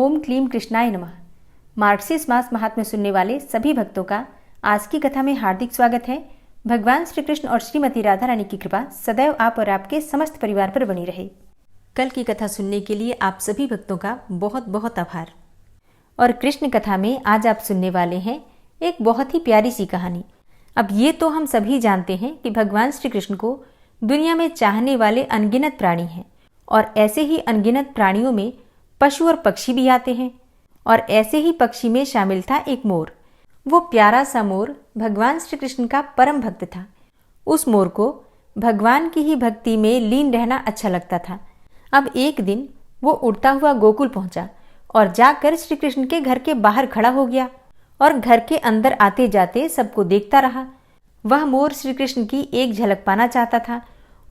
ओम क्लीम कृष्णाय नमः। मार्गशीर्ष मास महात्म्य सुनने वाले सभी भक्तों का आज की कथा में हार्दिक स्वागत है। भगवान श्री कृष्ण और श्रीमती राधा रानी की कृपा सदैव आप और आपके समस्त परिवार पर बनी रहे। कल की कथा सुनने के लिए आप सभी भक्तों का बहुत बहुत आभार। और कृष्ण कथा में आज आप सुनने वाले हैं एक बहुत ही प्यारी सी कहानी। अब ये तो हम सभी जानते हैं कि भगवान श्री कृष्ण को दुनिया में चाहने वाले अनगिनत प्राणी हैं, और ऐसे ही अनगिनत प्राणियों में पशु और पक्षी भी आते हैं। और ऐसे ही पक्षी में शामिल था एक मोर। वो प्यारा सा मोर भगवान श्री कृष्ण का परम भक्त था। उस मोर को भगवान की ही भक्ति में लीन रहना अच्छा लगता था। अब एक दिन वो उड़ता हुआ गोकुल पहुंचा और जाकर श्री कृष्ण के घर के बाहर खड़ा हो गया और घर के अंदर आते जाते सबको देखता रहा। वह मोर श्री कृष्ण की एक झलक पाना चाहता था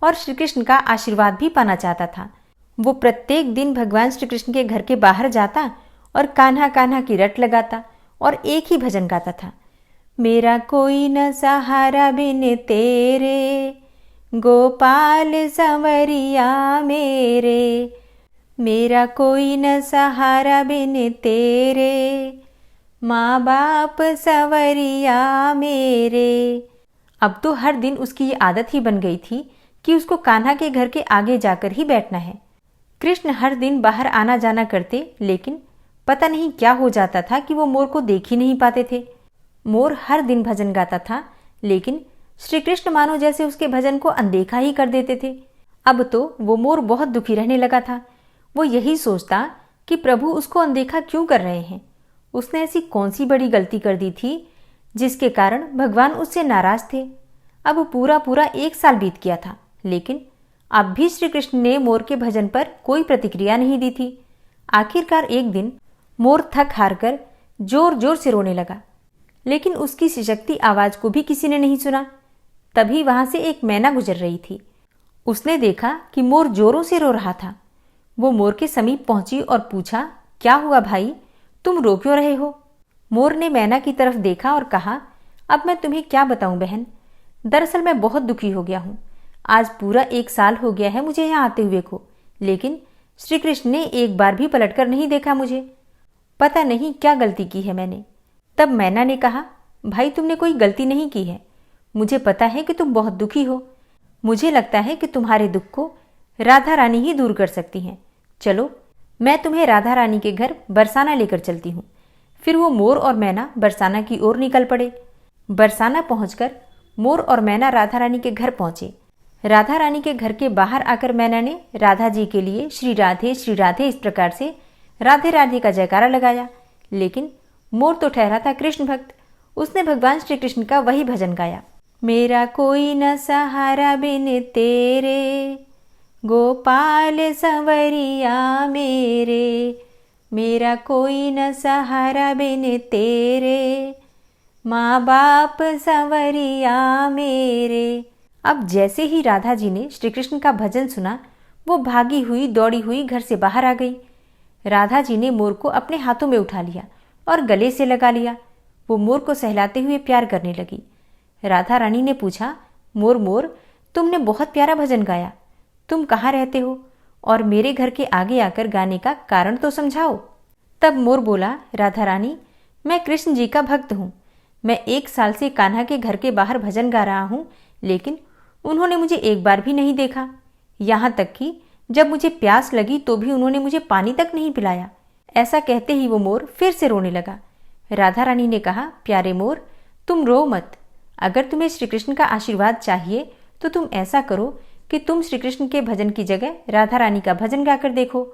और श्री कृष्ण का आशीर्वाद भी पाना चाहता था। वो प्रत्येक दिन भगवान श्री कृष्ण के घर के बाहर जाता और कान्हा कान्हा की रट लगाता और एक ही भजन गाता था। मेरा कोई न सहारा बिन तेरे, गोपाल संवरिया मेरे। मेरा कोई न सहारा बिन तेरे, माँ बाप संवरिया मेरे। अब तो हर दिन उसकी ये आदत ही बन गई थी कि उसको कान्हा के घर के आगे जाकर ही बैठना है। कृष्ण हर दिन बाहर आना जाना करते, लेकिन पता नहीं क्या हो जाता था कि वो मोर को देख ही नहीं पाते थे। मोर हर दिन भजन गाता था, लेकिन श्री कृष्ण मानो जैसे उसके भजन को अनदेखा ही कर देते थे। अब तो वो मोर बहुत दुखी रहने लगा था। वो यही सोचता कि प्रभु उसको अनदेखा क्यों कर रहे हैं। उसने ऐसी कौन सी बड़ी गलती कर दी थी जिसके कारण भगवान उससे नाराज थे। अब पूरा 1 साल बीत गया था, लेकिन अब भी श्री कृष्ण ने मोर के भजन पर कोई प्रतिक्रिया नहीं दी थी। आखिरकार एक दिन मोर थक हार कर जोर जोर से रोने लगा, लेकिन उसकी सिसकती आवाज को भी किसी ने नहीं सुना। तभी वहां से एक मैना गुजर रही थी। उसने देखा कि मोर जोरों से रो रहा था। वो मोर के समीप पहुंची और पूछा, क्या हुआ भाई, तुम रो क्यों रहे हो? मोर ने मैना की तरफ देखा और कहा, अब मैं तुम्हें क्या बताऊं बहन, दरअसल मैं बहुत दुखी हो गया हूं। आज पूरा 1 साल हो गया है मुझे यहाँ आते हुए को, लेकिन श्री कृष्ण ने एक बार भी पलटकर नहीं देखा मुझे। पता नहीं क्या गलती की है मैंने। तब मैना ने कहा, भाई तुमने कोई गलती नहीं की है। मुझे पता है कि तुम बहुत दुखी हो। मुझे लगता है कि तुम्हारे दुख को राधा रानी ही दूर कर सकती हैं। चलो मैं तुम्हें राधा रानी के घर बरसाना लेकर चलती हूँ। फिर वो मोर और मैना बरसाना की ओर निकल पड़े। बरसाना पहुंचकर मोर और मैना राधा रानी के घर पहुंचे। राधा रानी के घर के बाहर आकर मैना ने राधा जी के लिए श्री राधे इस प्रकार से राधे राधे का जयकारा लगाया। लेकिन मोर तो ठहरा था कृष्ण भक्त। उसने भगवान श्री कृष्ण का वही भजन गाया, मेरा कोई न सहारा बिन तेरे, गोपाल संवरिया मेरे। मेरा कोई न सहारा बिन तेरे, माँ बाप संवरिया मेरे। अब जैसे ही राधा जी ने श्री कृष्ण का भजन सुना, वो भागी हुई दौड़ी हुई घर से बाहर आ गई। राधा जी ने मोर को अपने हाथों में उठा लिया और गले से लगा लिया। वो मोर को सहलाते हुए प्यार करने लगी। राधा रानी ने पूछा, मोर मोर, तुमने बहुत प्यारा भजन गाया। तुम कहाँ रहते हो और मेरे घर के आगे आकर गाने का कारण तो समझाओ। तब मोर बोला, राधा रानी, मैं कृष्ण जी का भक्त हूँ। मैं 1 साल से कान्हा के घर के बाहर भजन गा रहा हूँ, लेकिन उन्होंने मुझे एक बार भी नहीं देखा। यहाँ तक कि जब मुझे प्यास लगी तो भी उन्होंने मुझे पानी तक नहीं पिलाया। ऐसा कहते ही वो मोर फिर से रोने लगा। राधा रानी ने कहा, प्यारे मोर, तुम रो मत। अगर तुम्हें श्री कृष्ण का आशीर्वाद चाहिए तो तुम ऐसा करो कि तुम श्री कृष्ण के भजन की जगह राधा रानी का भजन गाकर देखो।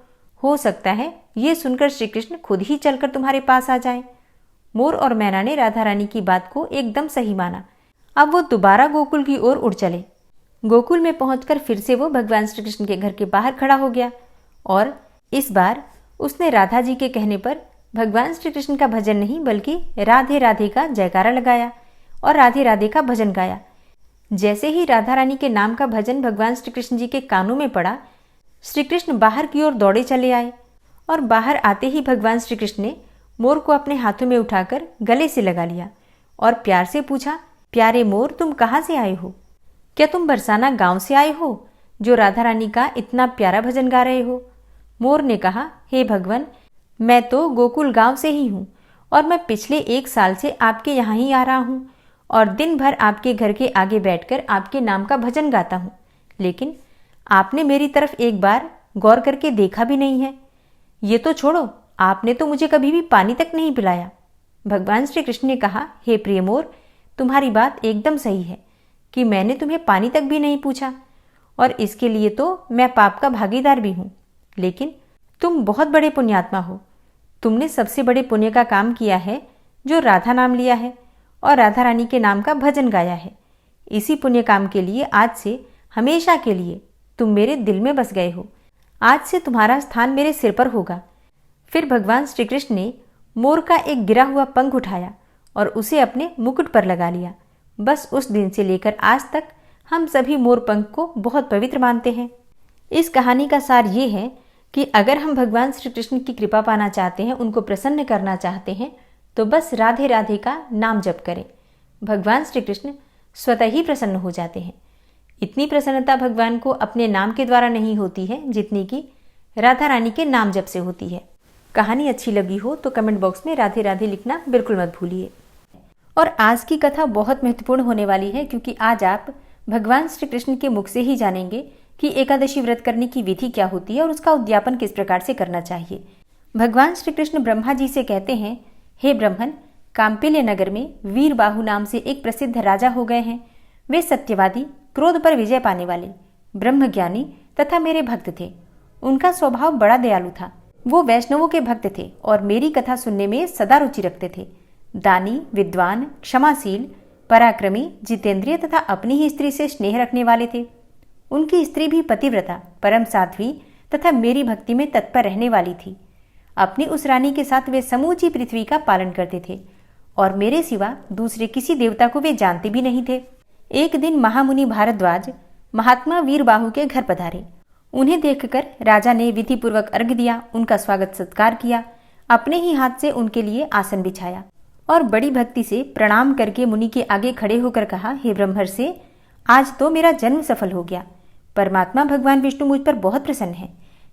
हो सकता है ये सुनकर श्री कृष्ण खुद ही चलकर तुम्हारे पास आ जाए। मोर और मैना ने राधा रानी की बात को एकदम सही माना। अब वो दोबारा गोकुल की ओर उड़ चले। गोकुल में पहुंचकर फिर से वो भगवान श्री कृष्ण के घर के बाहर खड़ा हो गया और इस बार उसने राधा जी के कहने पर भगवान श्री कृष्ण का भजन नहीं बल्कि राधे राधे का जयकारा लगाया और राधे राधे का भजन गाया। जैसे ही राधा रानी के नाम का भजन भगवान श्री कृष्ण जी के कानों में पड़ा, श्री कृष्ण बाहर की ओर दौड़े चले आए और बाहर आते ही भगवान श्री कृष्ण ने मोर को अपने हाथों में उठाकर गले से लगा लिया और प्यार से पूछा, प्यारे मोर, तुम कहाँ से आए हो? क्या तुम बरसाना गांव से आए हो जो राधा रानी का इतना प्यारा भजन गा रहे हो? मोर ने कहा, हे भगवान, मैं तो गोकुल गांव से ही हूँ और मैं पिछले 1 साल से आपके यहाँ ही आ रहा हूँ और दिन भर आपके घर के आगे बैठकर आपके नाम का भजन गाता हूँ, लेकिन आपने मेरी तरफ एक बार गौर करके देखा भी नहीं है। ये तो छोड़ो, आपने तो मुझे कभी भी पानी तक नहीं पिलाया। भगवान श्री कृष्ण ने कहा, हे प्रिय मोर, तुम्हारी बात एकदम सही है कि मैंने तुम्हें पानी तक भी नहीं पूछा और इसके लिए तो मैं पाप का भागीदार भी हूँ, लेकिन तुम बहुत बड़े पुण्यात्मा हो। तुमने सबसे बड़े पुण्य का काम किया है जो राधा नाम लिया है और राधा रानी के नाम का भजन गाया है। इसी पुण्य काम के लिए आज से हमेशा के लिए तुम मेरे दिल में बस गए हो। आज से तुम्हारा स्थान मेरे सिर पर होगा। फिर भगवान श्री कृष्ण ने मोर का एक गिरा हुआ पंख उठाया और उसे अपने मुकुट पर लगा लिया। बस उस दिन से लेकर आज तक हम सभी मोर पंख को बहुत पवित्र मानते हैं। इस कहानी का सार ये है कि अगर हम भगवान श्री कृष्ण की कृपा पाना चाहते हैं, उनको प्रसन्न करना चाहते हैं, तो बस राधे राधे का नाम जप करें। भगवान श्री कृष्ण स्वतः ही प्रसन्न हो जाते हैं। इतनी प्रसन्नता भगवान को अपने नाम के द्वारा नहीं होती है जितनी कि राधा रानी के नाम जप से होती है। कहानी अच्छी लगी हो तो कमेंट बॉक्स में राधे राधे लिखना बिल्कुल मत भूलिए। और आज की कथा बहुत महत्वपूर्ण होने वाली है, क्योंकि आज आप भगवान श्री कृष्ण के मुख से ही जानेंगे कि एकादशी व्रत करने की विधि क्या होती है और उसका उद्यापन किस प्रकार से करना चाहिए। भगवान श्री कृष्ण ब्रह्मा जी से कहते हैं, हे ब्रह्मन, काम्पिल्य नगर में वीरबाहु नाम से एक प्रसिद्ध राजा हो गए हैं। वे सत्यवादी, क्रोध पर विजय पाने वाले, ब्रह्मज्ञानी तथा मेरे भक्त थे। उनका स्वभाव बड़ा दयालु था। वो वैष्णवों के भक्त थे और मेरी कथा सुनने में सदा रुचि रखते थे। दानी, विद्वान, क्षमाशील, पराक्रमी, जितेंद्रिय तथा अपनी ही स्त्री से स्नेह रखने वाले थे। उनकी स्त्री भी पतिव्रता, परम साध्वी तथा मेरी भक्ति में तत्पर रहने वाली थी। अपनी उस रानी के साथ वे समूची पृथ्वी का पालन करते थे और मेरे सिवा दूसरे किसी देवता को वे जानते भी नहीं थे। एक दिन महामुनि भारद्वाज महात्मा वीरबाहु के घर पधारे। उन्हें देखकर राजा ने विधिपूर्वक अर्घ्य दिया, उनका स्वागत सत्कार किया, अपने ही हाथ से उनके लिए आसन बिछाया और बड़ी भक्ति से प्रणाम करके मुनि के आगे खड़े होकर कहा, हे ब्रह्मर्षि, आज तो मेरा जन्म सफल हो गया। परमात्मा भगवान विष्णु मुझ पर बहुत प्रसन्न है,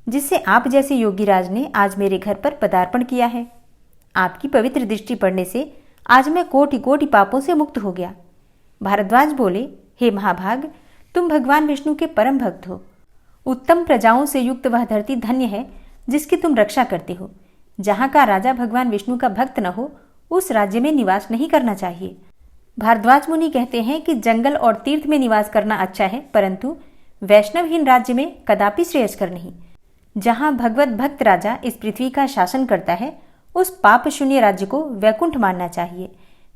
जिससे आप जैसे योगीराज ने आज मेरे घर पर पदार्पण किया है। आपकी पवित्र दृष्टि पड़ने से आज मैं कोटि कोटि पापों से मुक्त हो गया। भारद्वाज बोले, हे महाभाग, तुम भगवान विष्णु के परम भक्त हो। उत्तम प्रजाओं से युक्त वह धरती धन्य है जिसकी तुम रक्षा करते हो। जहाँ का राजा भगवान विष्णु का भक्त न हो, उस राज्य में निवास नहीं करना चाहिए। भारद्वाज मुनि कहते हैं कि जंगल और तीर्थ में निवास करना अच्छा है, परंतु वैष्णवहीन राज्य में कदापि श्रेयस्कर नहीं। जहाँ भगवत भक्त राजा इस पृथ्वी का शासन करता है, उस पाप शून्य राज्य को वैकुंठ मानना चाहिए।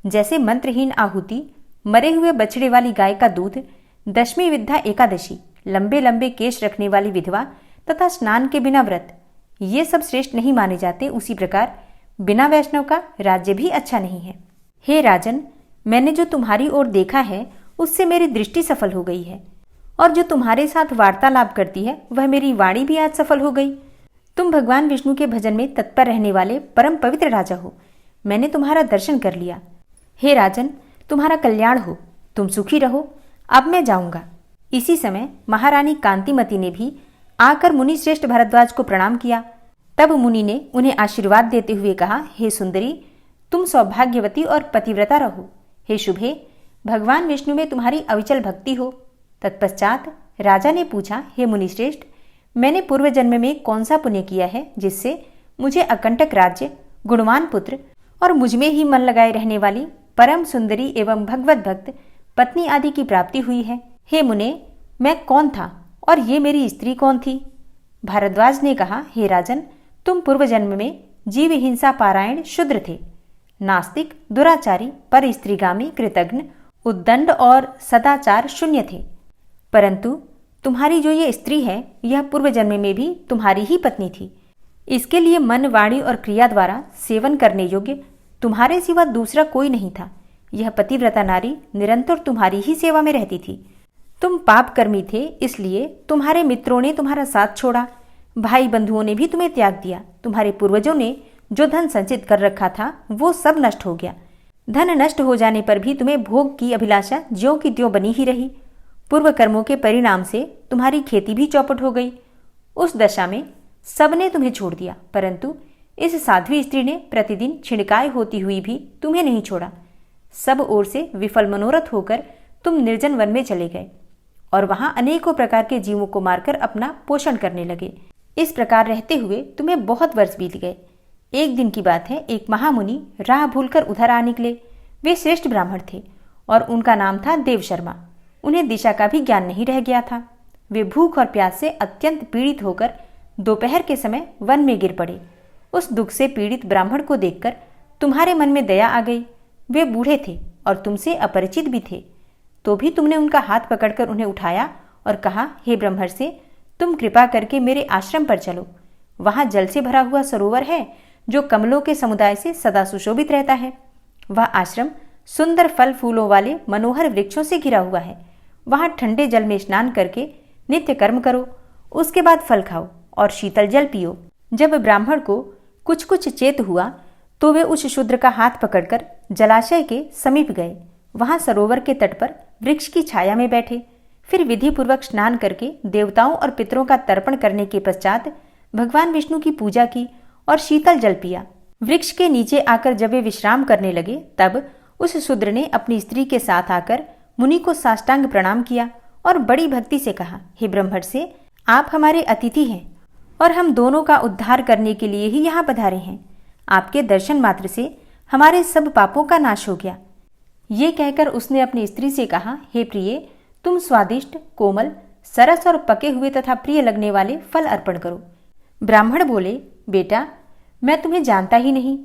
जैसे मंत्रहीन आहुति, मरे हुए बछड़े वाली गाय का दूध, दशमी विद्या एकादशी, लंबे लंबे केश रखने वाली विधवा तथा स्नान के बिना व्रत, ये सब श्रेष्ठ नहीं माने जाते, उसी प्रकार बिना वैष्णव का राज्य भी अच्छा नहीं है। हे राजन, मैंने जो तुम्हारी ओर देखा है उससे मेरी दृष्टि सफल हो गई है और जो तुम्हारे साथ वार्तालाप करती है वह मेरी वाणी भी आज सफल हो गई। तुम भगवान विष्णु के भजन में तत्पर रहने वाले परम पवित्र राजा हो। मैंने तुम्हारा दर्शन कर लिया। हे राजन, तुम्हारा कल्याण हो, तुम सुखी रहो। अब मैं जाऊंगा। इसी समय महारानी कांतिमती ने भी आकर मुनि श्रेष्ठ भारद्वाज को प्रणाम किया। तब मुनि ने उन्हें आशीर्वाद देते हुए कहा, हे सुंदरी, तुम सौभाग्यवती और पतिव्रता रहो। हे शुभे, भगवान विष्णु में तुम्हारी अविचल भक्ति हो। तत्पश्चात राजा ने पूछा, हे मुनिश्रेष्ठ, मैंने पूर्व जन्म में कौन सा पुण्य किया है जिससे मुझे अकंटक राज्य, गुणवान पुत्र और मुझमें ही मन लगाए रहने वाली परम सुंदरी एवं भगवत भक्त पत्नी आदि की प्राप्ति हुई है। हे मुने, मैं कौन था और ये मेरी स्त्री कौन थी? भारद्वाज ने कहा, हे राजन, तुम पूर्व जन्म में जीव हिंसा पारायण शूद्र थे। नास्तिक, दुराचारी, पर स्त्रीगामी, कृतघ्न, उद्दंड और सदाचार शून्य थे। परंतु तुम्हारी जो ये स्त्री है, यह पूर्व जन्म में भी तुम्हारी ही पत्नी थी। इसके लिए मन, वाणी और क्रिया द्वारा सेवन करने योग्य तुम्हारे सिवा दूसरा कोई नहीं था। यह पतिव्रता नारी निरंतर तुम्हारी ही सेवा में रहती थी। तुम पाप कर्मी थे, इसलिए तुम्हारे मित्रों ने तुम्हारा साथ छोड़ा, भाई बंधुओं ने भी तुम्हें त्याग दिया। तुम्हारे पूर्वजों ने जो धन संचित कर रखा था वो सब नष्ट हो गया। धन नष्ट हो जाने पर भी तुम्हें भोग की अभिलाषा ज्यों की त्यों बनी ही रही। पूर्व कर्मों के परिणाम से तुम्हारी खेती भी चौपट हो गई। उस दशा में सबने तुम्हें छोड़ दिया, परंतु इस साध्वी स्त्री ने प्रतिदिन छिड़काए होती हुई भी तुम्हें नहीं छोड़ा। सब ओर से विफल मनोरथ होकर तुम निर्जन वन में चले गए और वहां अनेकों प्रकार के जीवों को मारकर अपना पोषण करने लगे। इस प्रकार रहते हुए तुम्हें बहुत वर्ष बीत गए। एक दिन की बात है, एक महामुनि राह भूलकर उधर आ निकले। वे श्रेष्ठ ब्राह्मण थे और उनका नाम था देवशर्मा। उन्हें दिशा का भी ज्ञान नहीं रह गया था। वे भूख और प्यास से अत्यंत पीड़ित होकर दोपहर के समय वन में गिर पड़े। उस दुख से पीड़ित ब्राह्मण को देखकर तुम्हारे मन में दया आ गई। वे बूढ़े थे और तुमसे अपरिचित भी थे, तो भी तुमने उनका हाथ पकड़कर उन्हें उठाया और कहा, हे ब्रह्मर्षि, तुम कृपा करके मेरे आश्रम पर चलो। वहां जल से भरा हुआ सरोवर है जो कमलों के समुदाय से सदा सुशोभित रहता है। वह आश्रम सुंदर फल फूलों वाले मनोहर वृक्षों से घिरा हुआ है। वहां ठंडे जल में स्नान करके नित्य कर्म करो, उसके बाद फल खाओ और शीतल जल पियो। जब ब्राह्मण को कुछ कुछ चेत हुआ तो वे उस शूद्र का हाथ पकड़कर जलाशय के समीप गए। वहां सरोवर के तट पर वृक्ष की छाया में बैठे। फिर विधि पूर्वक स्नान करके देवताओं और पितरों का तर्पण करने के पश्चात भगवान विष्णु की पूजा की और शीतल जल पिया। वृक्ष के नीचे आकर जब वे विश्राम करने लगे तब उस शूद्र ने अपनी स्त्री के साथ आकर मुनि को साष्टांग प्रणाम किया और बड़ी भक्ति से कहा, हे ब्रह्मर्षि, आप हमारे अतिथि हैं और हम दोनों का उद्धार करने के लिए ही यहाँ पधारे हैं। आपके दर्शन मात्र से हमारे सब पापों का नाश हो गया। ये कहकर उसने अपनी स्त्री से कहा, हे प्रिय, तुम स्वादिष्ट, कोमल, सरस और पके हुए तथा प्रिय लगने वाले फल अर्पण करो। ब्राह्मण बोले, बेटा, मैं तुम्हें जानता ही नहीं।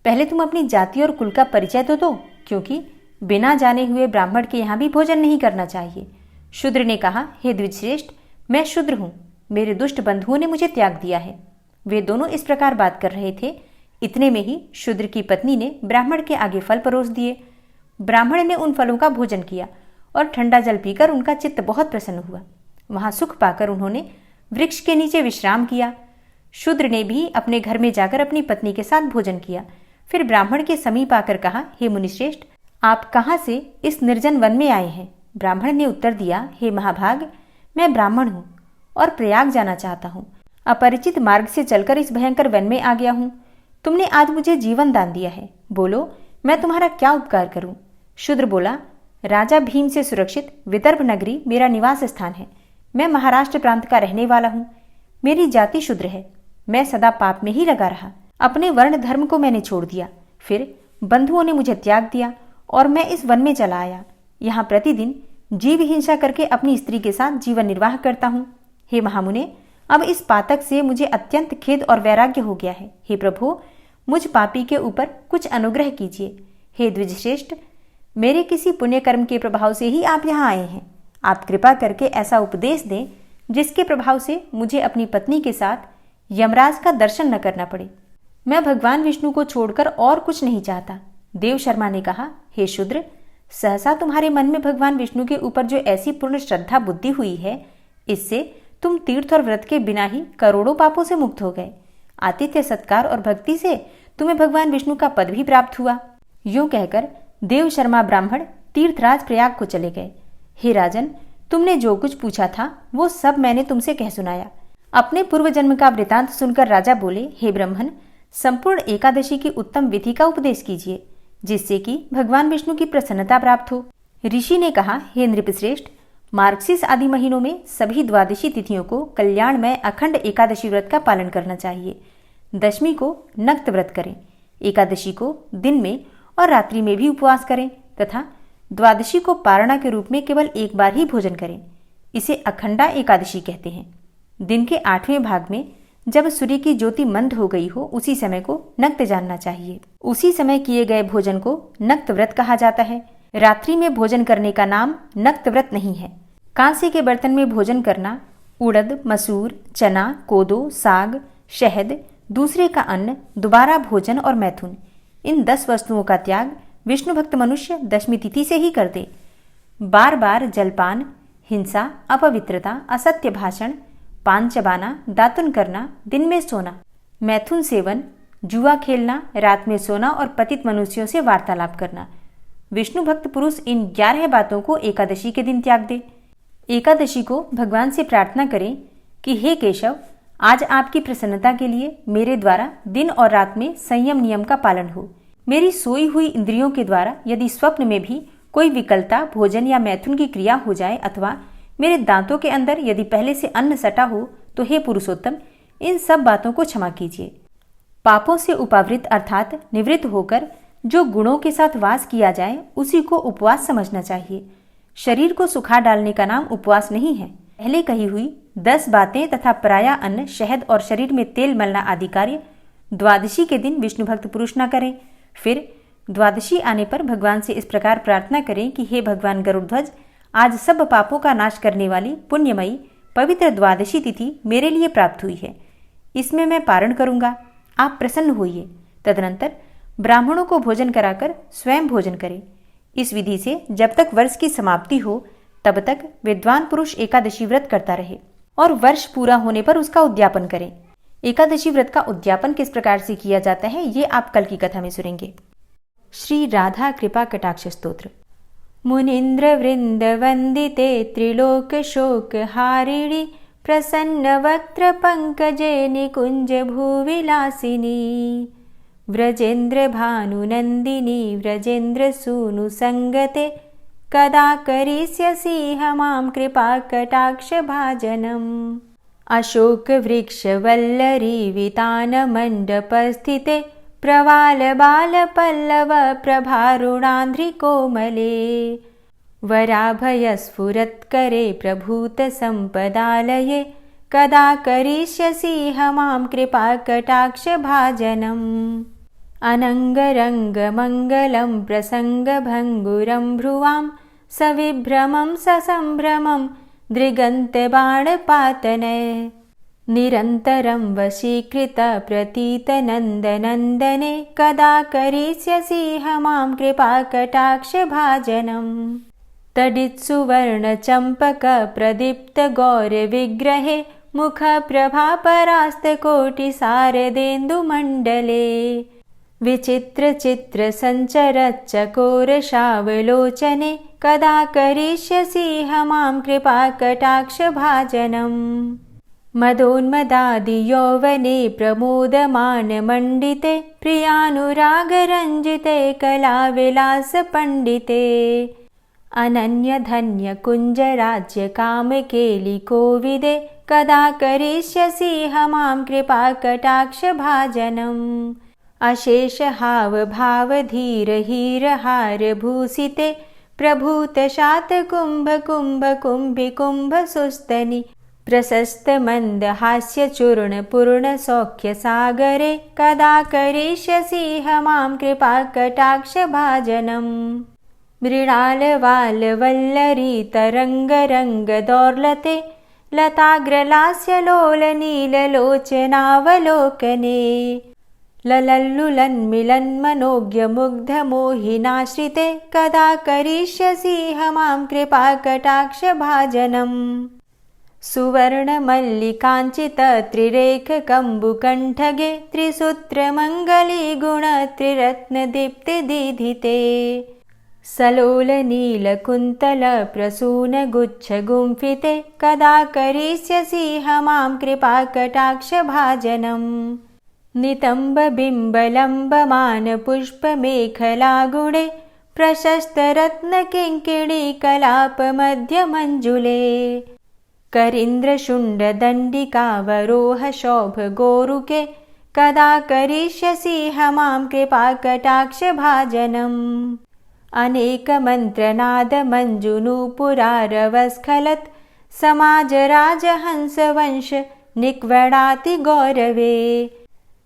पहले तुम अपनी जाति और कुल का परिचय तो दो, क्योंकि बिना जाने हुए ब्राह्मण के यहाँ भी भोजन नहीं करना चाहिए। शूद्र ने कहा, हे द्विजश्रेष्ठ, मैं शूद्र हूँ। मेरे दुष्ट बंधुओं ने मुझे त्याग दिया है। वे दोनों इस प्रकार बात कर रहे थे। इतने में ही शूद्र की पत्नी ने ब्राह्मण के आगे फल परोस दिए। ब्राह्मण ने उन फलों का भोजन किया और ठंडा जल पीकर उनका चित्त बहुत प्रसन्न हुआ। वहां सुख पाकर उन्होंने वृक्ष के नीचे विश्राम किया। शूद्र ने भी अपने घर में जाकर अपनी पत्नी के साथ भोजन किया। फिर ब्राह्मण के समीप आकर कहा, हे मुनिश्रेष्ठ, आप कहाँ से इस निर्जन वन में आए हैं? ब्राह्मण ने उत्तर दिया, हे महाभाग, मैं ब्राह्मण हूँ और प्रयाग जाना चाहता हूँ। अपरिचित मार्ग से चलकर इस भयंकर वन में आ गया हूँ। तुमने आज मुझे जीवन दान दिया है, बोलो मैं तुम्हारा क्या उपकार करूं? शूद्र बोला, राजा भीम से सुरक्षित विदर्भ नगरी मेरा निवास स्थान है। मैं महाराष्ट्र प्रांत का रहने वाला हूँ। मेरी जाति शूद्र है। मैं सदा पाप में ही लगा रहा। अपने वर्ण धर्म को मैंने छोड़ दिया। फिर बंधुओं ने मुझे त्याग दिया और मैं इस वन में चला आया। यहाँ प्रतिदिन जीव हिंसा करके अपनी स्त्री के साथ जीवन निर्वाह करता हूँ। हे महामुने, अब इस पातक से मुझे अत्यंत खेद और वैराग्य हो गया है। हे प्रभु, मुझ पापी के ऊपर कुछ अनुग्रह कीजिए। हे द्विजश्रेष्ठ, मेरे किसी पुण्य कर्म के प्रभाव से ही आप यहाँ आए हैं। आप कृपा करके ऐसा उपदेश दें जिसके प्रभाव से मुझे अपनी पत्नी के साथ यमराज का दर्शन न करना पड़े। मैं भगवान विष्णु को छोड़कर और कुछ नहीं चाहता। देव शर्मा ने कहा, हे शूद्र, सहसा तुम्हारे मन में भगवान विष्णु के ऊपर जो ऐसी पूर्ण श्रद्धा बुद्धि हुई है, इससे तुम तीर्थ और व्रत के बिना ही करोड़ों पापों से मुक्त हो गए। आतिथ्य सत्कार और भक्ति से तुम्हें भगवान विष्णु का पद भी प्राप्त हुआ। यूं कहकर देव शर्मा ब्राह्मण तीर्थराज प्रयाग को चले गए। हे राजन, तुमने जो कुछ पूछा था वो सब मैंने तुमसे कह सुनाया। अपने पूर्व जन्म का वृतांत सुनकर राजा बोले, हे ब्राह्मण, संपूर्ण एकादशी की उत्तम विधि का उपदेश कीजिए, जिससे कि भगवान विष्णु की प्रसन्नता प्राप्त हो। ऋषि ने कहा, हे नृपश्रेष्ठ, मार्गशीर्ष आदि महीनों में सभी द्वादशी तिथियों को कल्याणमय अखंड एकादशी व्रत का पालन करना चाहिए। दशमी को नक्त व्रत करें, एकादशी को दिन में और रात्रि में भी उपवास करें तथा द्वादशी को पारणा के रूप में केवल एक बार ही भोजन करें। इसे अखंडा एकादशी कहते हैं। दिन के 8वें भाग में जब सूर्य की ज्योति मंद हो गई हो, उसी समय को नक्त जानना चाहिए। उसी समय किए गए भोजन को नक्त व्रत कहा जाता है। रात्रि में भोजन करने का नाम नक्त व्रत नहीं है। कांसे के बर्तन में भोजन करना उड़द, मसूर, चना, कोदो, साग, शहद, दूसरे का अन्न, दोबारा भोजन और मैथुन, इन 10 वस्तुओं का त्याग विष्णु भक्त मनुष्य दशमी तिथि से ही कर दे। बार बार जलपान, हिंसा, अपवित्रता, असत्य भाषण, पान चबाना, दातुन करना, दिन में सोना, मैथुन सेवन, जुआ खेलना, रात में सोना और पतित मनुष्यों से वार्तालाप करना। विष्णु भक्त पुरुष इन 11 बातों को एकादशी के दिन त्याग दे। एकादशी को भगवान से प्रार्थना करें कि हे केशव, आज आपकी प्रसन्नता के लिए मेरे द्वारा दिन और रात में संयम नियम का पालन हो। मेरी सोई हुई इंद्रियों के द्वारा यदि स्वप्न में भी कोई विकलता, भोजन या मैथुन की क्रिया हो जाए अथवा मेरे दांतों के अंदर यदि पहले से अन्न सटा हो तो हे पुरुषोत्तम, इन सब बातों को क्षमा कीजिए। पापों से उपावृत अर्थात निवृत्त होकर जो गुणों के साथ वास किया जाए उसी को उपवास समझना चाहिए। शरीर को सुखा डालने का नाम उपवास नहीं है। पहले कही हुई 10 बातें तथा पराया अन्न, शहद और शरीर में तेल मलना आदि कार्य द्वादशी के दिन विष्णु भक्त पुरुष न करें। फिर द्वादशी आने पर भगवान से इस प्रकार प्रार्थना करें कि हे भगवान गरुड़ध्वज, आज सब पापों का नाश करने वाली पुण्यमयी पवित्र द्वादशी तिथि मेरे लिए प्राप्त हुई है। इसमें मैं पारण करूंगा, आप प्रसन्न होइए। तदनंतर ब्राह्मणों को भोजन कराकर स्वयं भोजन करें। इस विधि से जब तक वर्ष की समाप्ति हो तब तक विद्वान पुरुष एकादशी व्रत करता रहे और वर्ष पूरा होने पर उसका उद्यापन करें। एकादशी व्रत का उद्यापन किस प्रकार से किया जाता है ये आप कल की कथा में सुनेंगे। श्री राधा कृपा कटाक्ष स्तोत्र। मुनीन्द्र वृंद वंदिते त्रिलोक शोक हारिणी प्रसन्न वक्त्र पंकजे निकुंज भूविलासिनी व्रजेन्द्र भानुनंदिनी व्रजेन्द्र सूनु संगते कदा करिष्यसि मां कृपा कटाक्ष भाजनम्। अशोक वृक्ष वल्लरी वितान मंडपस्थिते प्रवाल बाल पल्लव प्रभारुणांध्रि कोमले वराभय स्फुरत्करे प्रभूत संपदालये कदा करिष्यसि मां कृपा कटाक्ष भाजनम्। अनंगरंग मंगलम प्रसंग भंगुरं भ्रुवां सविभ्रमं ससंभ्रमं दृगंत बाणपातनय निरन्तरं वशीकृत प्रतीत नंदनंदने कदा करिष्यसि मां कृपा कटाक्ष भाजनम्। तडित्सुवर्ण चंपक प्रदीप्त गौर विग्रहे मुख प्रभा परास्त कोटि शारदेन्दु मंडले विचित्र चित्र संचर चकोर शावलोचने कदा करिष्यसि मां कृपा कटाक्ष भाजनम्। मदोन्मदादि यौवने प्रमोदमान मंडिते प्रियानुराग रंजिते कला विलास पंडिते अनन्य धन्य कुंज राज्य काम केलि कोविदे कदा करिष्यसि मां कृपा कटाक्ष भाजनम्। अशेष हाव भाव धीर हीर हार भूषिते प्रभूत शात कुंभ कुंभ कुंभि कुंभ सुस्तनि प्रशस्त मंद हास्य चूर्ण पूर्ण सौख्य सागरे कदा करिष्यसि मां कृपा कटाक्ष भाजनम्। मृणाल वाल वल्लरी तरंग रंग दौर्लते लताग्रलास्य लोल नील लोचनावलोकने ललल्लुलन्मिलन्मनोज्ञ मुग्ध मोहिनाश्रिते कदा करिष्यसि मां कृपा कटाक्ष भाजनम्। सुवर्ण मल्लिकांचित त्रिरेख कंबुकंठगे त्रिसूत्र मंगली गुण त्रिरत्न दीप्ति दीधिते सलोल नील कुंतल प्रसून गुच्छ गुंफिते कदा करिष्यसि मां कृपा कटाक्ष भाजनम्। नितंब बिंब लंबमान पुष्प मेखला गुणे प्रशस्त रत्न किंकिणी कलाप मध्य मंजुले करींद्र शुंड दंडिकावरोह शोभ गोरुके कदा करिष्यसि मां कृपा कटाक्ष भाजनम्। अनेक मंत्रनाद मंजुनूपुरारवस्खलत् समाज राजहंस वंश निक्वडाति गौरवे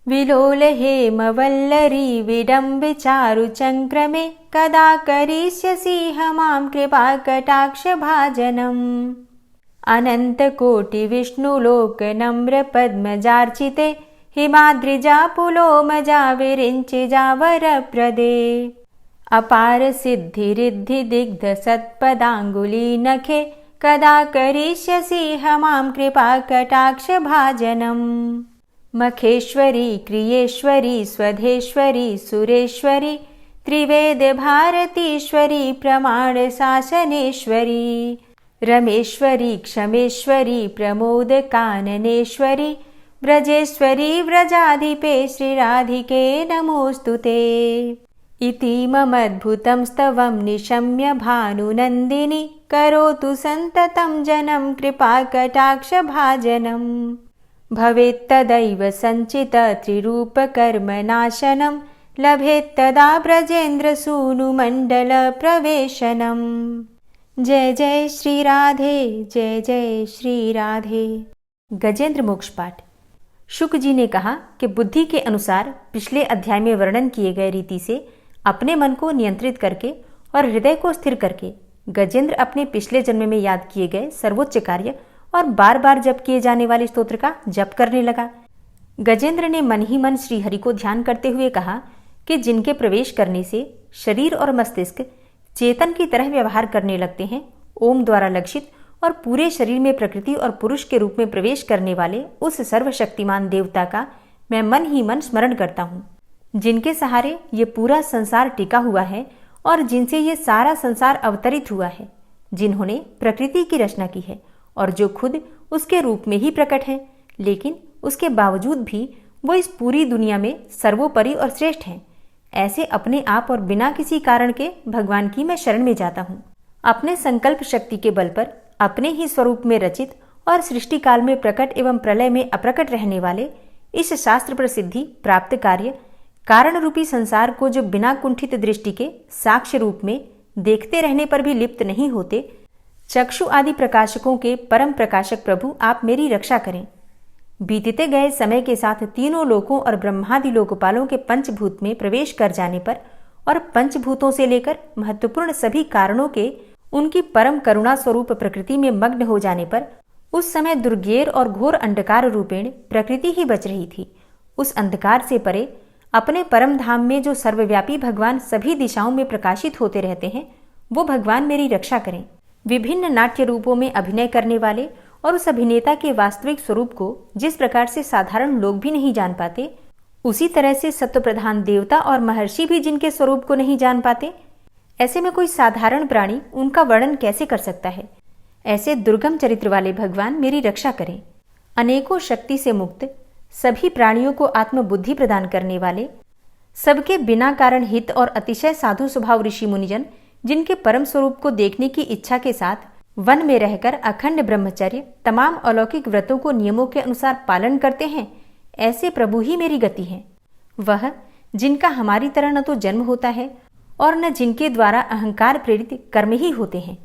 विलोल हेम वल्लरी विडम्ब चारु चंक्रमे कदा करिष्यसि मां कृपा कटाक्ष भाजनम्। अनंत कोटि विष्णुलोक नम्र पद्मजार्चिते हिमाद्रिजा पुलोमजा विरिंचिजा वरप्रदे अपार सिद्धि रिद्धि दिग्ध सत्पदांगुली नखे कदा करिष्यसि मां कृपा कटाक्ष भाजनम्। मखेश्वरी क्रियेश्वरी स्वधेश्वरी सुरेश्वरी त्रिवेद भारतीश्वरी प्रमाण शासनेश्वरी रमेश्वरी क्षमेश्वरी प्रमोद काननेश्वरी व्रजेश्वरी व्रजाधिपे श्रीराधिके नमोऽस्तुते। इति ममद्भुतं स्तवं निशम्य भानुनन्दिनी करोतु सन्ततं जनं कृपाकटाक्षभाजनम्। भवेत्तदैव सञ्चित त्रिरूपकर्मनाशनं लभेत्तदा ब्रजेन्द्रसूनुमण्डलप्रवेशनम्। जय जय श्री राधे, जय जय श्री राधे। गजेंद्र मोक्ष पाठ। शुक जी ने कहा कि बुद्धि के अनुसार पिछले अध्याय में वर्णन किए गए रीति से अपने मन को नियंत्रित करके और हृदय को स्थिर करके गजेंद्र अपने पिछले जन्म में याद किए गए सर्वोच्च कार्य और बार बार जप किए जाने वाले स्तोत्र का जप करने लगा। गजेंद्र ने मन ही मन श्रीहरि को ध्यान करते हुए कहा कि जिनके प्रवेश करने से शरीर और मस्तिष्क चेतन की तरह व्यवहार करने लगते हैं, ओम द्वारा लक्षित और पूरे शरीर में प्रकृति और पुरुष के रूप में प्रवेश करने वाले उस सर्वशक्तिमान देवता का मैं मन ही मन स्मरण करता हूँ, जिनके सहारे ये पूरा संसार टिका हुआ है और जिनसे ये सारा संसार अवतरित हुआ है, जिन्होंने प्रकृति की रचना की है और जो खुद उसके रूप में ही प्रकट है, लेकिन उसके बावजूद भी वो इस पूरी दुनिया में सर्वोपरि और श्रेष्ठ हैं। ऐसे अपने आप और बिना किसी कारण के भगवान की मैं शरण में जाता हूँ। अपने संकल्प शक्ति के बल पर अपने ही स्वरूप में रचित और सृष्टि काल में प्रकट एवं प्रलय में अप्रकट रहने वाले इस शास्त्र प्रसिद्धि प्राप्त कार्य कारण रूपी संसार को जो बिना कुंठित दृष्टि के साक्ष्य रूप में देखते रहने पर भी लिप्त नहीं होते, चक्षु आदि प्रकाशकों के परम प्रकाशक प्रभु आप मेरी रक्षा करें। बीतते गए समय के साथ तीनों लोकों और ब्रह्मादि लोकपालों के पंचभूत में प्रवेश कर जाने पर और पंचभूतों से लेकर महत्वपूर्ण सभी कारणों के उनकी परम करुणा स्वरूप प्रकृति में मग्न हो जाने पर उस समय दुर्गेर और घोर अंधकार रूपेण प्रकृति ही बच रही थी। उस अंधकार से परे अपने परम धाम में जो सर्वव्यापी भगवान सभी दिशाओं में प्रकाशित होते रहते हैं, वो भगवान मेरी रक्षा करें। विभिन्न नाट्य रूपों में अभिनय करने वाले और उस अभिनेता के वास्तविक स्वरूप को जिस प्रकार से साधारण लोग भी नहीं जान पाते, उसी तरह से सत्व प्रधान देवता और महर्षि भी जिनके स्वरूप को नहीं जान पाते, ऐसे में कोई साधारण प्राणी उनका वर्णन कैसे कर सकता है। ऐसे दुर्गम चरित्र वाले भगवान मेरी रक्षा करें। अनेकों शक्ति से मुक्त, सभी प्राणियों को आत्मबुद्धि प्रदान करने वाले, सबके बिना कारण हित और अतिशय साधु स्वभाव ऋषि मुनिजन जिनके परम स्वरूप को देखने की इच्छा के साथ वन में रहकर अखंड ब्रह्मचर्य तमाम अलौकिक व्रतों को नियमों के अनुसार पालन करते हैं, ऐसे प्रभु ही मेरी गति है। वह जिनका हमारी तरह न तो जन्म होता है और न जिनके द्वारा अहंकार प्रेरित कर्म ही होते हैं,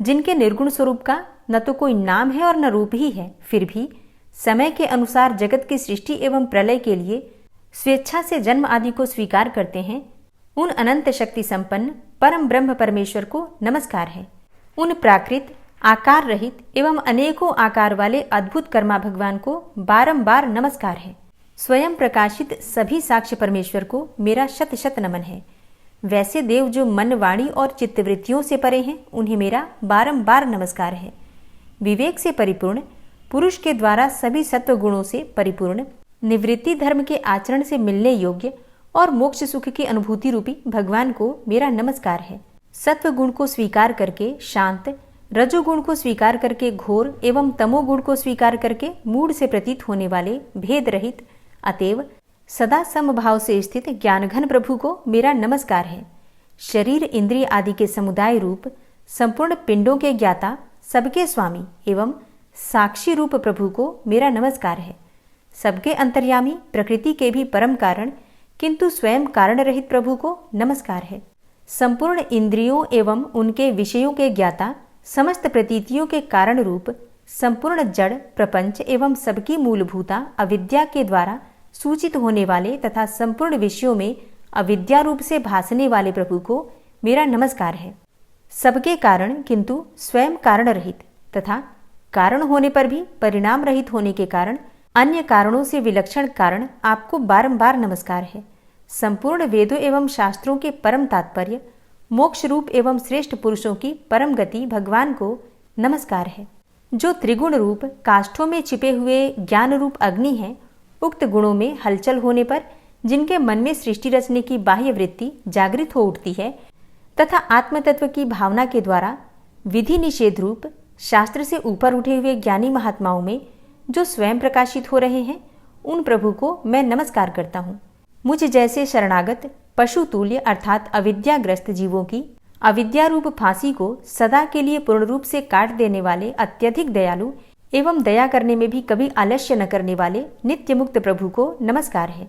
जिनके निर्गुण स्वरूप का न तो कोई नाम है और न रूप ही है, फिर भी समय के अनुसार जगत की सृष्टि एवं प्रलय के लिए स्वेच्छा से जन्म आदि को स्वीकार करते हैं, उन अनंत शक्ति संपन्न परम ब्रह्म परमेश्वर को नमस्कार है। उन प्राकृत आकार रहित एवं अनेकों आकार वाले अद्भुत कर्मा भगवान को बारंबार नमस्कार है। स्वयं प्रकाशित सभी साक्ष्य परमेश्वर को मेरा शत शत नमन है। वैसे देव जो मन वाणी और चित्तवृत्तियों से परे हैं, उन्हें मेरा बारंबार नमस्कार है। विवेक से परिपूर्ण पुरुष के द्वारा सभी सत्व गुणों से परिपूर्ण, निवृत्ति धर्म के आचरण से मिलने योग्य और मोक्ष सुख की अनुभूति रूपी भगवान को मेरा नमस्कार है। सत्व गुण को स्वीकार करके शांत, रजोगुण को स्वीकार करके घोर एवं तमोगुण को स्वीकार करके मूढ़ से प्रतीत होने वाले भेद रहित, अतएव सदा समभाव से स्थित ज्ञानघन प्रभु को मेरा नमस्कार है। शरीर इंद्रिय आदि के समुदाय रूप संपूर्ण पिंडों के ज्ञाता, सबके स्वामी एवं साक्षी रूप प्रभु को मेरा नमस्कार है। सबके अंतर्यामी, प्रकृति के भी परम कारण किंतु स्वयं कारण रहित प्रभु को नमस्कार है। संपूर्ण इंद्रियों एवं उनके विषयों के ज्ञाता, समस्त प्रतीतियों के कारण रूप संपूर्ण जड़ प्रपंच एवं सबकी मूलभूता अविद्या के द्वारा सूचित होने वाले तथा संपूर्ण विषयों में अविद्या रूप से भासने वाले प्रभु को मेरा नमस्कार है। सबके कारण किंतु स्वयं कारण रहित तथा कारण होने पर भी परिणाम रहित होने के कारण अन्य कारणों से विलक्षण कारण आपको बारंबार नमस्कार है। संपूर्ण वेदों एवं शास्त्रों के परम तात्पर्य, मोक्ष रूप एवं श्रेष्ठ पुरुषों की परम गति भगवान को नमस्कार है। जो त्रिगुण रूप काष्ठों में छिपे हुए ज्ञान रूप अग्नि है, उक्त गुणों में हलचल होने पर जिनके मन में सृष्टि रचने की बाह्य वृत्ति जागृत हो उठती है तथा आत्मतत्व की भावना के द्वारा विधि निषेध रूप शास्त्र से ऊपर उठे हुए ज्ञानी महात्माओं में जो स्वयं प्रकाशित हो रहे हैं, उन प्रभु को मैं नमस्कार करता हूँ। मुझ जैसे शरणागत पशु तुल्य अर्थात अविद्याग्रस्त जीवों की अविद्या रूप फांसी को सदा के लिए पूर्ण रूप से काट देने वाले अत्यधिक दयालु एवं दया करने में भी कभी आलस्य न करने वाले नित्य मुक्त प्रभु को नमस्कार है।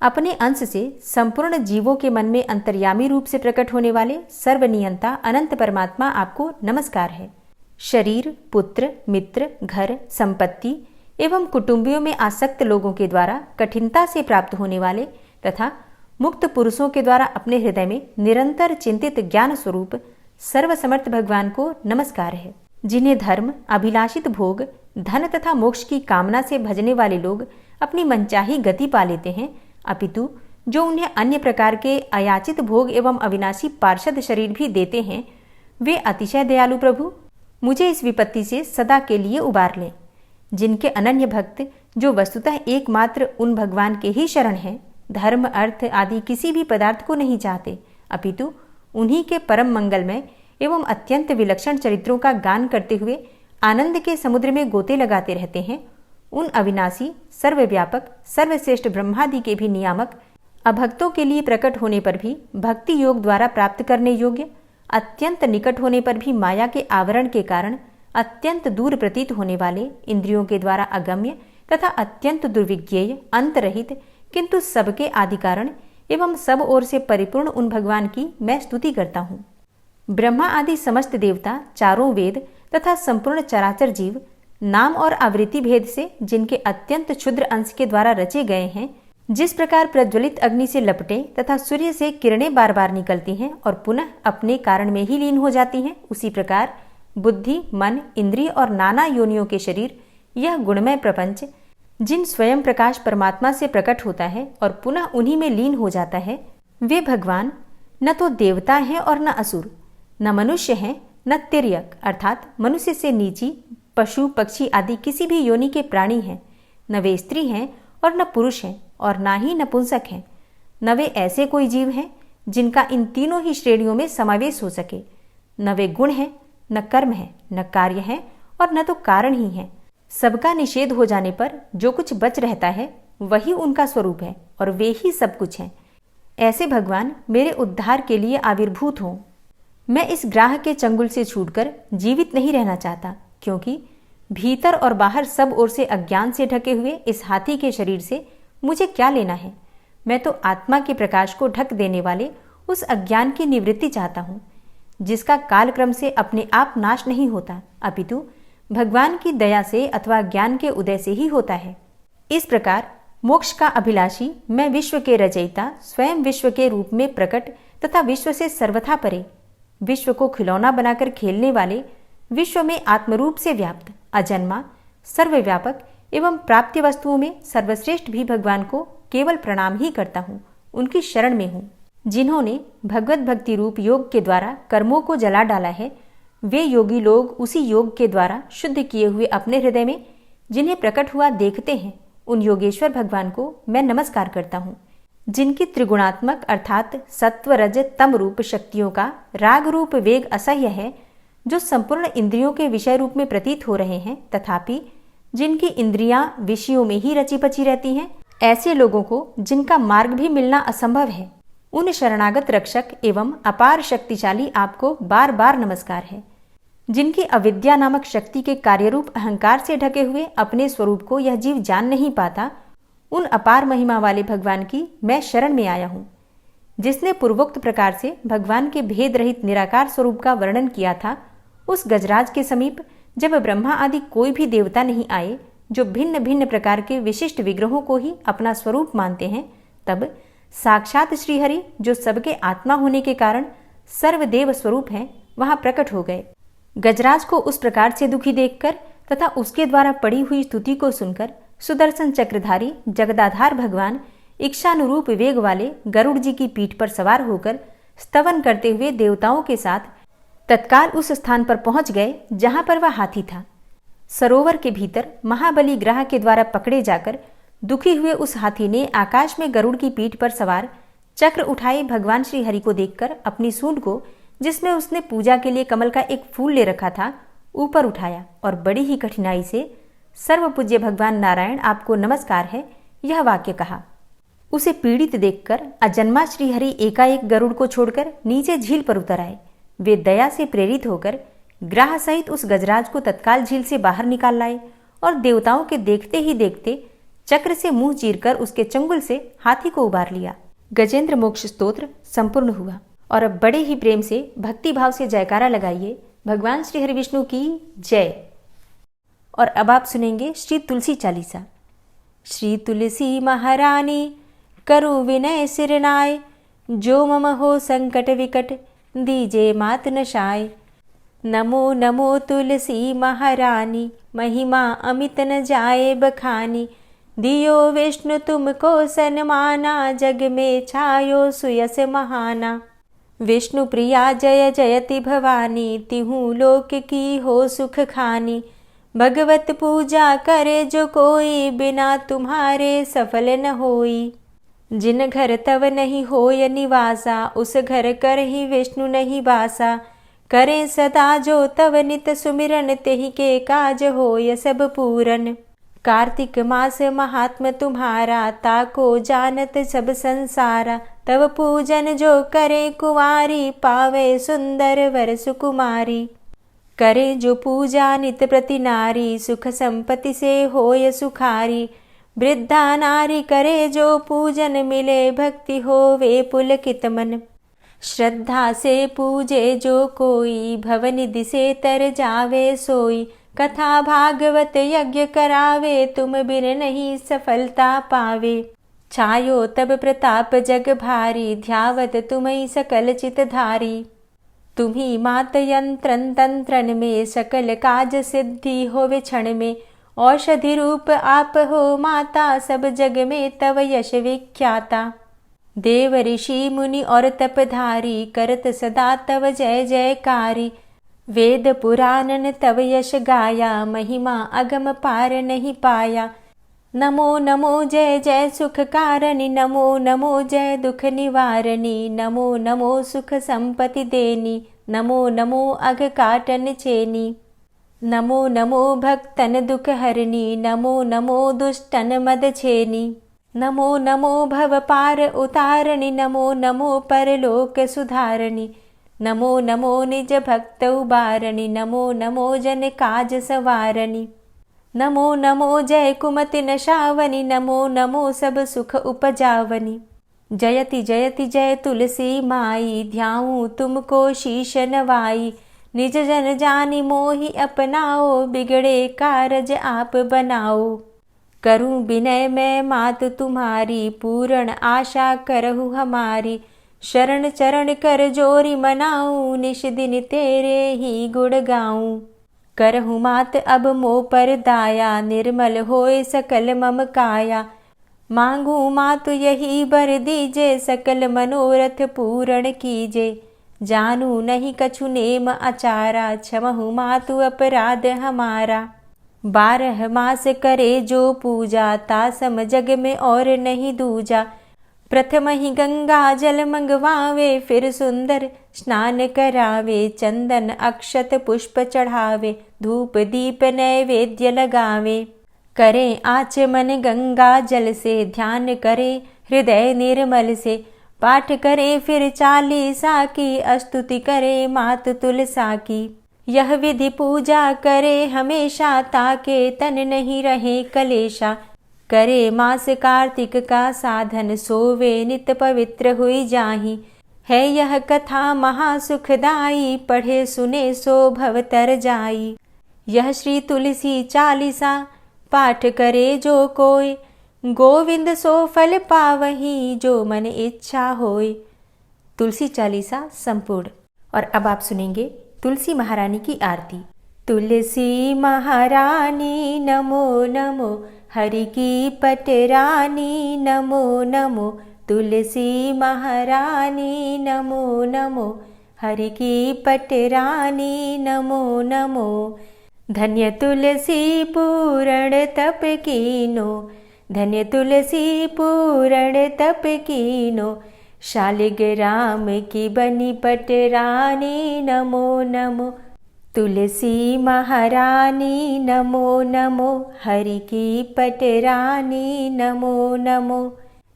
अपने अंश से संपूर्ण जीवों के मन में अंतर्यामी रूप से प्रकट होने वाले सर्वनियंता अनंत परमात्मा आपको नमस्कार है। शरीर, पुत्र, मित्र, घर, संपत्ति एवं कुटुंबियों में आसक्त लोगों के द्वारा कठिनता से प्राप्त होने वाले तथा मुक्त पुरुषों के द्वारा अपने हृदय में निरंतर चिंतित ज्ञान स्वरूप सर्वसमर्थ भगवान को नमस्कार है। जिन्हें धर्म, अभिलाषित भोग, धन तथा मोक्ष की कामना से भजने वाले लोग अपनी मनचाही गति पा लेते हैं, अपितु जो उन्हें अन्य प्रकार के अयाचित भोग एवं अविनाशी पार्षद शरीर भी देते हैं, वे अतिशय दयालु प्रभु मुझे इस विपत्ति से सदा के लिए उबार लें। जिनके अनन्य भक्त जो वस्तुतः एकमात्र उन भगवान के ही शरण हैं, धर्म, अर्थ आदि किसी भी पदार्थ को नहीं चाहते, अपितु उन्हीं के परम मंगलमय एवं अत्यंत विलक्षण चरित्रों का गान करते हुए आनंद के समुद्र में गोते लगाते रहते हैं, उन अविनाशी, सर्वव्यापक, सर्वश्रेष्ठ ब्रह्मादि के भी नियामक अभक्तों के लिए प्रकट होने पर भी भक्ति योग द्वारा प्राप्त करने योग्य, अत्यंत निकट होने पर भी माया के आवरण के कारण अत्यंत दूर प्रतीत होने वाले, इंद्रियों के द्वारा अगम्य तथा अत्यंत दुर्विज्ञेय, अंतरहित किंतु सबके आदि कारण एवं सब ओर से परिपूर्ण उन भगवान की मैं स्तुति करता हूँ। ब्रह्मा आदि समस्त देवता, चारों वेद तथा संपूर्ण चराचर जीव नाम और आवृत्ति भेद से जिनके अत्यंत क्षुद्र अंश के द्वारा रचे गए हैं, जिस प्रकार प्रज्वलित अग्नि से लपटे तथा सूर्य से किरणें बार बार निकलती हैं और पुनः अपने कारण में ही लीन हो जाती हैं, उसी प्रकार बुद्धि, मन, इंद्रिय और नाना योनियों के शरीर, यह गुणमय प्रपंच जिन स्वयं प्रकाश परमात्मा से प्रकट होता है और पुनः उन्हीं में लीन हो जाता है, वे भगवान न तो देवता हैं और न असुर, न मनुष्य हैं न तिर्यक अर्थात मनुष्य से नीची, पशु, पक्षी आदि किसी भी योनि के प्राणी हैं, न वे स्त्री हैं और न पुरुष हैं और ना ही नपुंसक हैं, न वे ऐसे कोई जीव हैं जिनका इन तीनों ही श्रेणियों में समावेश हो सके, न वे गुण हैं, न कर्म है, न कार्य है और न तो कारण ही है। सबका निषेध हो जाने पर जो कुछ बच रहता है वही उनका स्वरूप है और वे ही सब कुछ हैं। ऐसे भगवान मेरे उद्धार के लिए आविर्भूत हों। मैं इस ग्राह के चंगुल से छूटकर जीवित नहीं रहना चाहता, क्योंकि भीतर और बाहर सब ओर से अज्ञान से ढके हुए इस हाथी के शरीर से मुझे क्या लेना है। मैं तो आत्मा के प्रकाश को ढक देने वाले उस अज्ञान की निवृत्ति चाहता हूँ, जिसका कालक्रम से अपने आप नाश नहीं होता, अपितु भगवान की दया से अथवा ज्ञान के उदय से ही होता है। इस प्रकार मोक्ष का अभिलाषी मैं विश्व के रचयिता, स्वयं विश्व के रूप में प्रकट तथा विश्व से सर्वथा परे, विश्व को खिलौना बनाकर खेलने वाले, विश्व में आत्मरूप से व्याप्त, अजन्मा, सर्वव्यापक एवं प्राप्ति वस्तुओं में सर्वश्रेष्ठ भी भगवान को केवल प्रणाम ही करता हूँ, उनकी शरण में हूँ। जिन्होंने भगवत भक्ति रूप योग के द्वारा कर्मों को जला डाला है, वे योगी लोग उसी योग के द्वारा शुद्ध किए हुए अपने हृदय में जिन्हें प्रकट हुआ देखते हैं, उन योगेश्वर भगवान को मैं नमस्कार करता हूँ। जिनकी त्रिगुणात्मक अर्थात सत्व, रज, तम रूप शक्तियों का राग रूप वेग असह्य है, जो संपूर्ण इंद्रियों के विषय रूप में प्रतीत हो रहे हैं, तथापि जिनकी इंद्रियां विषयों में ही रची पची रहती हैं, ऐसे लोगों को जिनका मार्ग भी मिलना असंभव है, उन शरणागत रक्षक एवं अपार शक्तिशाली आपको बार बार नमस्कार है। जिनकी अविद्या नामक शक्ति के कार्यरूप अहंकार से ढके हुए अपने स्वरूप को यह जीव जान नहीं पाता, उन अपार महिमा वाले भगवान की मैं शरण में आया हूँ। जिसने पूर्वोक्त प्रकार से भगवान के भेद रहित निराकार स्वरूप का वर्णन किया था, उस गजराज के समीप जब ब्रह्मा आदि कोई भी देवता नहीं आए, जो भिन्न भिन्न प्रकार के विशिष्ट विग्रहों को ही अपना स्वरूप मानते हैं, तब साक्षात श्रीहरि, जो सबके आत्मा होने के कारण सर्वदेव स्वरूप हैं, वहां प्रकट हो गए। गजराज को उस प्रकार से दुखी देखकर तथा उसके द्वारा पड़ी हुई स्तुति को सुनकर सुदर्शन चक्रधारी जगदाधार भगवान इच्छानुरूप वेग वाले गरुड़ जी की पीठ पर सवार होकर स्तवन करते हुए देवताओं के साथ तत्काल उस स्थान पर पहुंच गए जहां पर वह हाथी था। सरोवर के भीतर महाबली ग्रह के द्वारा पकड़े जाकर दुखी हुए उस हाथी ने आकाश में गरुड़ की पीठ पर सवार चक्र उठाए भगवान श्री हरि को देखकर अपनी सूंड को, जिसमें उसने पूजा के लिए कमल का एक फूल ले रखा था, ऊपर उठाया और बड़ी ही कठिनाई से सर्वपूज्य भगवान नारायण आपको नमस्कार है, यह वाक्य कहा। उसे पीड़ित देखकर अजन्मा श्रीहरि एकाएक गरुड़ को छोड़कर नीचे झील पर उतर आए। वे दया से प्रेरित होकर ग्राह सहित उस गजराज को तत्काल झील से बाहर निकाल लाए और देवताओं के देखते ही देखते चक्र से मुंह चीरकर उसके चंगुल से हाथी को उबार लिया। गजेंद्र मोक्ष स्तोत्र संपूर्ण हुआ। और अब बड़े ही प्रेम से भक्ति भाव से जयकारा लगाइए, भगवान श्री हरि विष्णु की जय। और अब आप सुनेंगे श्री तुलसी चालीसा। श्री तुलसी महारानी करु विनय सिरनाय, जो मम हो संकट विकट दीजे मात नशाय। नमो नमो तुलसी महारानी, महिमा अमित न जाए बखानी। दियो विष्णु तुमको सन्माना, जग में छायो सुयस महाना। विष्णु प्रिया जय जयति भवानी, तिहु लोक की हो सुख खानी। भगवत पूजा करे जो कोई, बिना तुम्हारे सफल न होई। जिन घर तव नहीं होय निवासा, उस घर कर ही विष्णु नहीं बासा। करें सदा जो तव नित सुमिरन, तेहि के काज होय सब पूरन। कार्तिक मास महात्म तुम्हारा, ताको जानत सब संसारा। तव पूजन जो करे कुंवारी, पावे सुंदर वर सुकुमारी। करे जो पूजा नित प्रति नारी, सुख संपत्ति से होय सुखारी। वृद्धा नारी करे जो पूजन, मिले भक्ति होवे पुलकित मन। श्रद्धा से पूजे जो कोई, भवनिधि से तर जावे सोई। कथा भागवत यज्ञ करावे, तुम बिन नहीं सफलता पावे। छायो तब प्रताप जग भारी, ध्यावत तुम्हीं सकल चित धारी। तुम्ही मात यंत्रन तंत्रन में, सकल काज सिद्धि होवे क्षण में। औषधि रूप आप हो माता, सब जग में तव यश विख्याता। देव ऋषि मुनि और तपधारी, करत सदा तव जय जयकारी। वेद पुराणन तव यश गाया, महिमा अगम पार नहीं पाया। नमो नमो जय जय सुख कारणी, नमो नमो जय दुख निवारणी। नमो नमो सुख संपत्ति देनी, नमो नमो अघ काटन चेनी। नमो नमो भक्तन दुख हरणी, नमो नमो दुष्टन मद छेनी। नमो नमो भव पार उतारणी, नमो नमो परलोक सुधारणी। नमो नमो निज भक्त उबारणी, नमो नमो जन काज सवारणी। नमो नमो जय कुमति नशावनी, नमो नमो सब सुख उपजावनी। जयति जयति जय तुलसी माई, ध्याऊं तुमको शीश नवाई। निज जन जानी मोहि अपनाओ, बिगड़े कारज आप बनाओ। करूं विनय मैं मात तुम्हारी, पूर्ण आशा करहु हमारी। शरण चरण कर जोरी मनाऊं, निश दिन तेरे ही गुण गाऊं। करहु मात अब मोह पर दाया, निर्मल होए सकल मम काया। मांगू मातु यही बर दीजे, सकल मनोरथ पूर्ण कीजे। जानू नहीं कछु नेम आचारा, क्षमहु मातु अपराध हमारा। 12 मास करे जो पूजा, तासम जग में और नहीं दूजा। प्रथम ही गंगा जल मंगवावे, फिर सुंदर स्नान करावे। चंदन अक्षत पुष्प चढ़ावे, धूप दीप नैवेद्य लगावे। करें आचमन गंगा जल से, ध्यान करे हृदय निर्मल से। पाठ करे फिर चालीसा की, स्तुति करे मात तुलसा की। यह विधि पूजा करे हमेशा, ताके तन नहीं रहे कलेशा। करे मास कार्तिक का साधन, सोवे नित पवित्र हुई जाहि। है यह कथा महासुखदाई, पढ़े सुने सो भव तर जाई। यह श्री तुलसी चालीसा, पाठ करे जो कोय। गोविंद सो फल पावही, जो मन इच्छा होय। तुलसी चालीसा संपूर्ण। और अब आप सुनेंगे तुलसी महारानी की आरती। तुलसी महारानी नमो नमो, हरि की पटरानी नमो नमो। तुलसी महारानी नमो नमो, हरि की पटरानी नमो नमो। धन्य तुलसी पूर्ण तप कीनो, धन्य तुलसी पूर्ण तप कीनो। शालिग्राम की बनी पटरानी नमो नमो। तुलसी महारानी नमो नमो, हरि की पटरानी नमो नमो।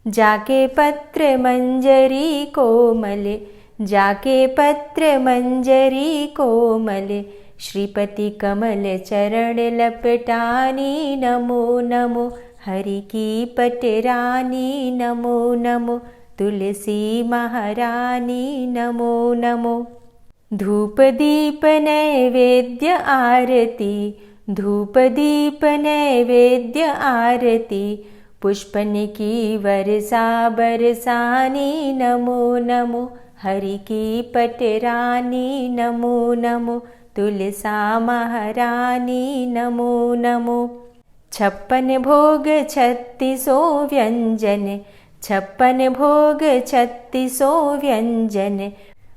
जाके पत्र मंजरी कोमल, जाके पत्र मंजरी कोमल, श्रीपति कमल चरण लपटानी नमो नमो, हरि की पटरानी नमो नमो। तुलसी महारानी नमो नमो। धूप दीप नैवेद्य आरती, धूप दीप नैवेद्य आरती, पुष्पन की वर्षा बरसानी नमो नमो, हरि की पटरानी नमो नमो। तुलसा महारानी नमो नमो। 56 भोग 36 व्यंजन, 56 भोग 36 व्यंजन,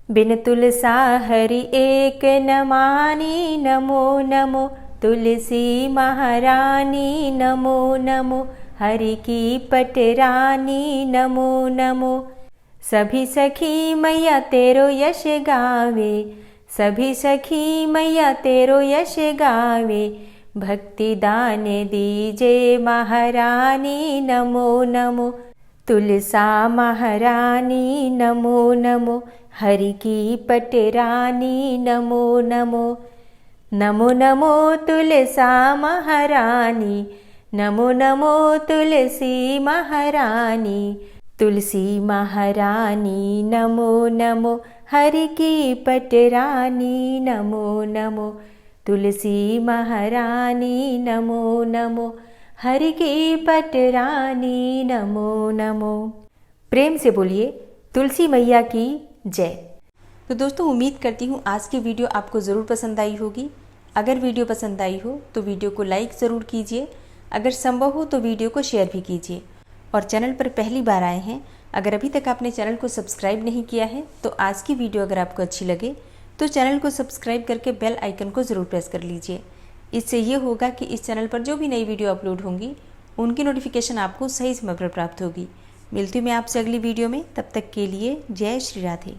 बिन तुलसा हरि एक न मानी नमो नमो। तुलसी महारानी नमो नमो, हरि की पटरानी नमो नमो। सभी सखी मैया तेरो यश गावे, सभी सखी मैया तेरो यश गावे, भक्ति दान दीजे महारानी नमो नमो। तुलसा महारानी नमो नमो, हरि की पटरानी नमो नमो। नमो नमो तुलसा महारानी, नमो नमो तुलसी महारानी। तुलसी महारानी नमो नमो, हरि की पटरानी नमो नमो। तुलसी महारानी नमो नमो, हरि की पटरानी नमो नमो। प्रेम से बोलिए तुलसी मैया की जय। तो दोस्तों, उम्मीद करती हूँ आज की वीडियो आपको ज़रूर पसंद आई होगी। अगर वीडियो पसंद आई हो तो वीडियो को लाइक ज़रूर कीजिए, अगर संभव हो तो वीडियो को शेयर भी कीजिए। और चैनल पर पहली बार आए हैं, अगर अभी तक आपने चैनल को सब्सक्राइब नहीं किया है तो आज की वीडियो अगर आपको अच्छी लगे तो चैनल को सब्सक्राइब करके बेल आइकन को ज़रूर प्रेस कर लीजिए। इससे ये होगा कि इस चैनल पर जो भी नई वीडियो अपलोड होंगी उनकी नोटिफिकेशन आपको सही समय पर प्राप्त होगी। मिलती हूँ मैं आपसे अगली वीडियो में, तब तक के लिए जय श्री राधे।